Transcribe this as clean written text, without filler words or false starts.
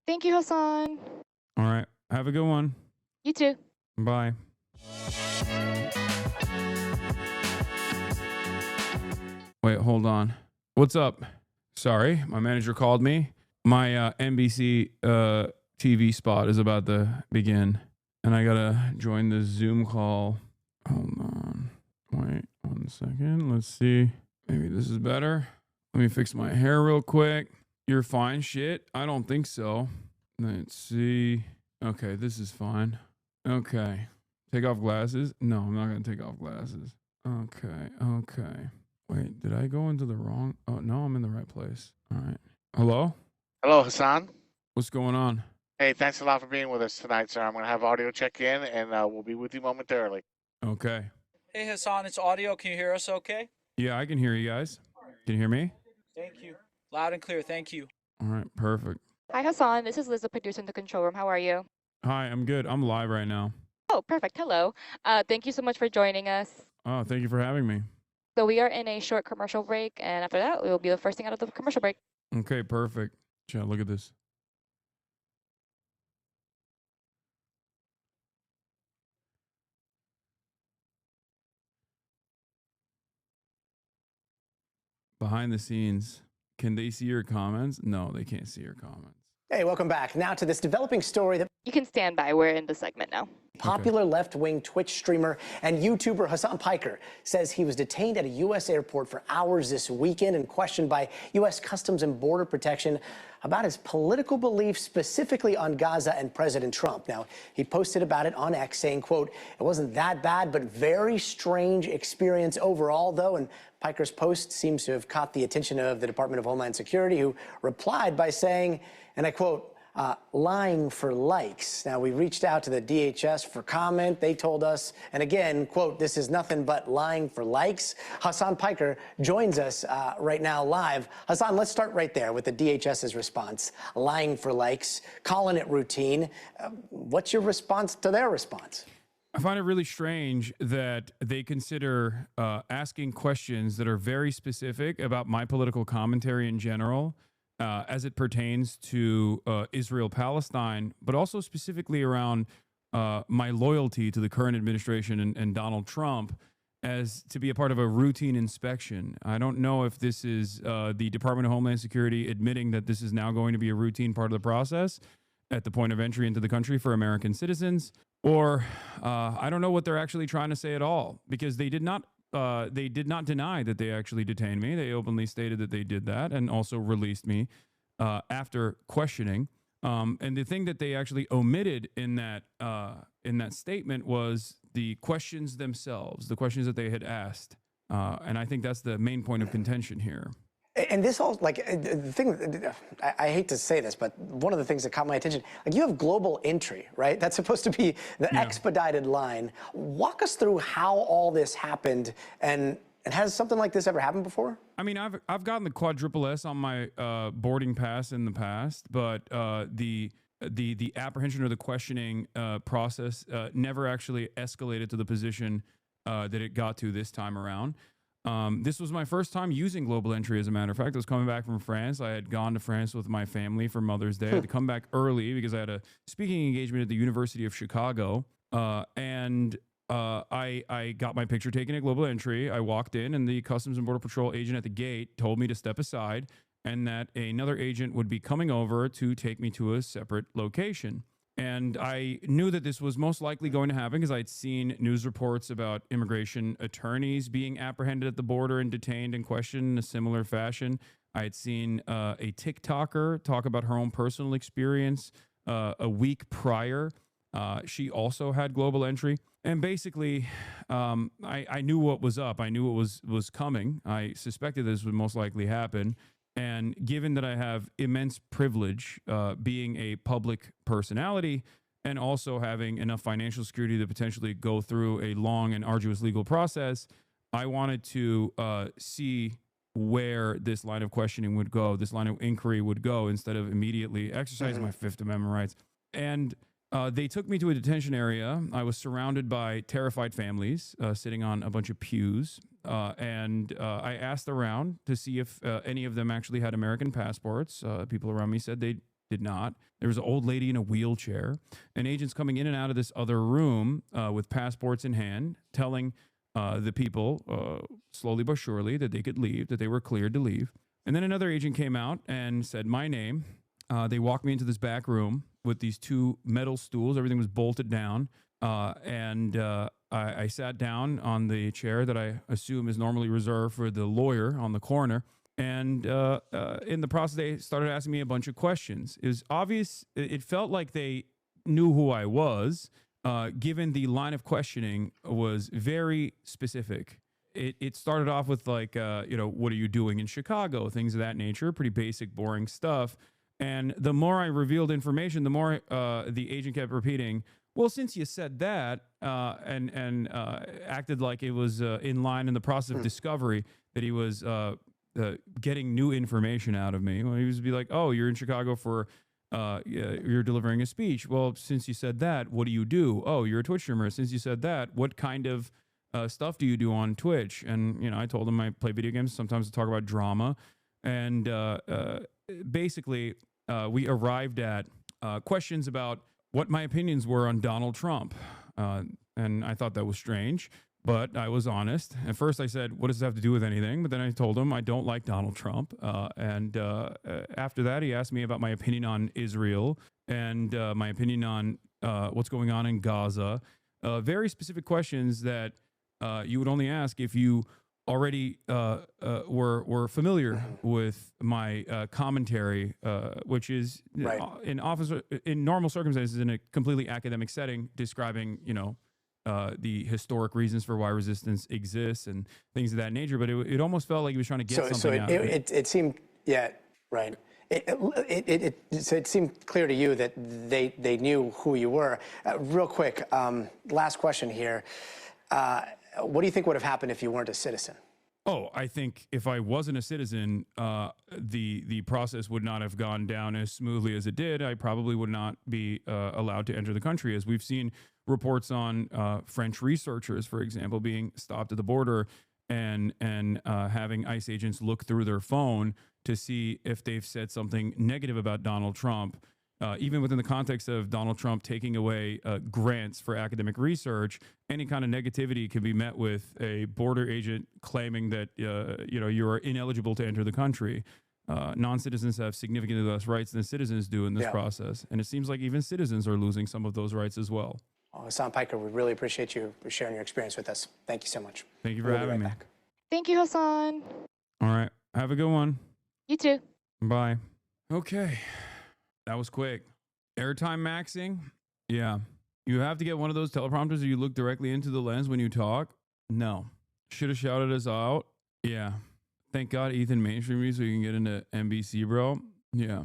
Thank you, Hasan. All right. Have a good one. You too. Bye. Wait, hold on. What's up? Sorry, my manager called me. My NBC TV spot is about to begin, and I gotta join the Zoom call. Hold on. Wait 1 second. Let's see. Maybe this is better. Let me fix my hair real quick. You're fine, shit? I don't think so. Let's see. Okay, this is fine. Okay. Take off glasses? No, I'm not gonna take off glasses. Okay. Wait, did I go into the wrong? Oh, no, I'm in the right place. All right. Hello? Hello, Hasan. What's going on? Hey, thanks a lot for being with us tonight, sir. I'm going to have audio check in, and we'll be with you momentarily. Okay. Hey, Hasan, it's audio. Can you hear us okay? Yeah, I can hear you guys. Can you hear me? Thank you. Loud and clear. Thank you. All right, perfect. Hi, Hasan. This is Liz, the producer in the control room. How are you? Hi, I'm good. I'm live right now. Oh, perfect. Hello. Thank you so much for joining us. Oh, thank you for having me. So we are in a short commercial break, and after that, we will be the first thing out of the commercial break. Okay, perfect. Chat, look at this. Behind the scenes. Can they see your comments? No, they can't see your comments. Hey, welcome back. Now to this developing story that You can stand by. We're in the segment now. popular left-wing Twitch streamer and YouTuber Hasan Piker says he was detained at a U.S. airport for hours this weekend and questioned by U.S. Customs and Border Protection about his political beliefs, specifically on Gaza and President Trump. Now, he posted about it on X, saying, quote, "It wasn't that bad, but very strange experience overall, though." And Piker's post seems to have caught the attention of the Department of Homeland Security, who replied by saying, and I quote, lying for likes. Now, we reached out to the DHS for comment. They told us, and again, quote, "This is nothing but lying for likes." Hasan Piker joins us right now live. Hasan, let's start right there with the DHS's response. Lying for likes, calling it routine. What's your response to their response? I find it really strange that they consider asking questions that are very specific about my political commentary in general, as it pertains to Israel-Palestine, but also specifically around my loyalty to the current administration and Donald Trump, as to be a part of a routine inspection. I don't know if this is the Department of Homeland Security admitting that this is now going to be a routine part of the process at the point of entry into the country for American citizens, or I don't know what they're actually trying to say at all, because they did not deny that they actually detained me. They openly stated that they did that and also released me after questioning. And the thing that they actually omitted in that statement was the questions themselves, the questions that they had asked. And I think that's the main point of contention here. And this all, like, the thing, I hate to say this, but one of the things that caught my attention, like, you have global entry, right? That's supposed to be the expedited line. Walk us through how all this happened, and has something like this ever happened before? I mean, I've gotten the quadruple S on my boarding pass in the past, but the apprehension or the questioning process never actually escalated to the position that it got to this time around. This was my first time using global entry, as a matter of fact. I was coming back from France. I had gone to France with my family for Mother's Day. I had to come back early because I had a speaking engagement at the University of Chicago. And I got my picture taken at global entry. I walked in, and the Customs and Border Patrol agent at the gate told me to step aside and that another agent would be coming over to take me to a separate location. And I knew that this was most likely going to happen because I'd seen news reports about immigration attorneys being apprehended at the border and detained and questioned in a similar fashion. I had seen a TikToker talk about her own personal experience a week prior. She also had global entry. And basically, I knew what was up. I knew what was coming. I suspected this would most likely happen. And given that I have immense privilege being a public personality and also having enough financial security to potentially go through a long and arduous legal process, I wanted to see where this line of questioning would go, this line of inquiry would go, instead of immediately exercising my Fifth Amendment rights. And they took me to a detention area. I was surrounded by terrified families sitting on a bunch of pews. And I asked around to see if any of them actually had American passports. People around me said they did not. There was an old lady in a wheelchair, and agents coming in and out of this other room with passports in hand, telling the people slowly but surely that they could leave, that they were cleared to leave. And then another agent came out and said my name. They walked me into this back room with these 2 metal stools. Everything was bolted down. I sat down on the chair that I assume is normally reserved for the lawyer on the corner. And in the process, they started asking me a bunch of questions. It was obvious. It felt like they knew who I was, given the line of questioning was very specific. It started off with like, what are you doing in Chicago? Things of that nature, pretty basic, boring stuff. And the more I revealed information, the more the agent kept repeating, well, since you said that, and acted like it was in line in the process of discovery that he was getting new information out of me. Well, he was be like, oh, you're in Chicago for, you're delivering a speech. Well, since you said that, what do you do? Oh, you're a Twitch streamer. Since you said that, what kind of stuff do you do on Twitch? And, I told him I play video games. Sometimes I talk about drama. And basically, we arrived at questions about what my opinions were on Donald Trump. And I thought that was strange, but I was honest. At first I said, what does this have to do with anything? But then I told him I don't like Donald Trump. And after that, he asked me about my opinion on Israel and my opinion on what's going on in Gaza. Very specific questions that you would only ask if you already were familiar with my commentary, which is in normal circumstances in a completely academic setting, describing the historic reasons for why resistance exists and things of that nature. But it almost felt like he was trying to get something out of it. It seemed, yeah, right. So it seemed clear to you that they knew who you were. Real quick, last question here. What do you think would have happened if you weren't a citizen? Oh, I think if I wasn't a citizen, the process would not have gone down as smoothly as it did. I probably would not be allowed to enter the country, as we've seen reports on French researchers, for example, being stopped at the border and having ICE agents look through their phone to see if they've said something negative about Donald Trump. Even within the context of Donald Trump taking away grants for academic research, any kind of negativity can be met with a border agent claiming that you are ineligible to enter the country. Non-citizens have significantly less rights than citizens do in this process, and it seems like even citizens are losing some of those rights as well. Hasan Piker, we really appreciate you sharing your experience with us. Thank you so much. Thank you for having me. Back. Thank you, Hasan. All right, have a good one. You too. Bye. Okay. That was quick. Airtime maxing? Yeah. You have to get one of those teleprompters where you look directly into the lens when you talk? No. Should have shouted us out? Yeah. Thank God Ethan mainstreamed me so you can get into NBC, bro. Yeah.